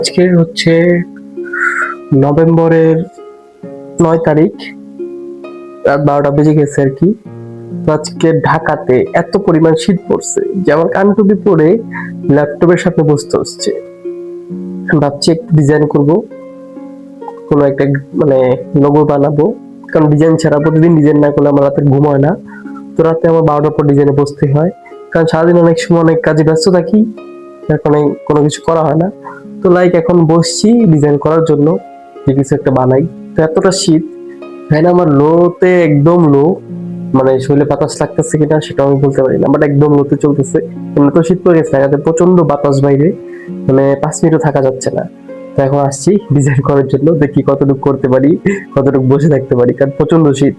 আজকে হচ্ছে নভেম্বরের 9 তারিখ, রাত 12টা বেজে গেছে আর কি। তো আজকে ঢাকাতে এত পরিমাণ শীত পড়ছে যে আমার কানটুপি পরে ল্যাপটপের সাথে বসতে হচ্ছে। ভাবছি একটু ডিজাইন করব, কোনো একটা মানে লোগো বানাবো, কারণ ডিজাইন ছাড়া প্রতিদিন ডিজাইন না করলে আমার রাতে ঘুম হয় না। তো রাতে আমার 12টার পর ডিজাইনে বসতে হয়, কারণ সারাদিন অনেক সময় অনেক কাজে ব্যস্ত থাকি, যার কারণে কোনো কিছু করা হয় না। তো এখন বসছি ডিজাইন করার জন্য যে কিছু একটা বানাই। তো এতটা শীত, ফ্যান আমার লোতে একদম লো, মানে শরীরে বাতাস লাগতেছে কিনা সেটা আমি বলতে পারি না, বাট একদম লোতে চলতেছে। তো শীত পড়ে গেছে, ঢাকাতে প্রচন্ড বাতাস বাইরে, মানে 5 মিনিটও থাকা যাচ্ছে না। তো এখন আসছি ডিজাইন করার জন্য, দেখি কতটুকু করতে পারি, কতটুকু বসে থাকতে পারি, কারণ প্রচন্ড শীত।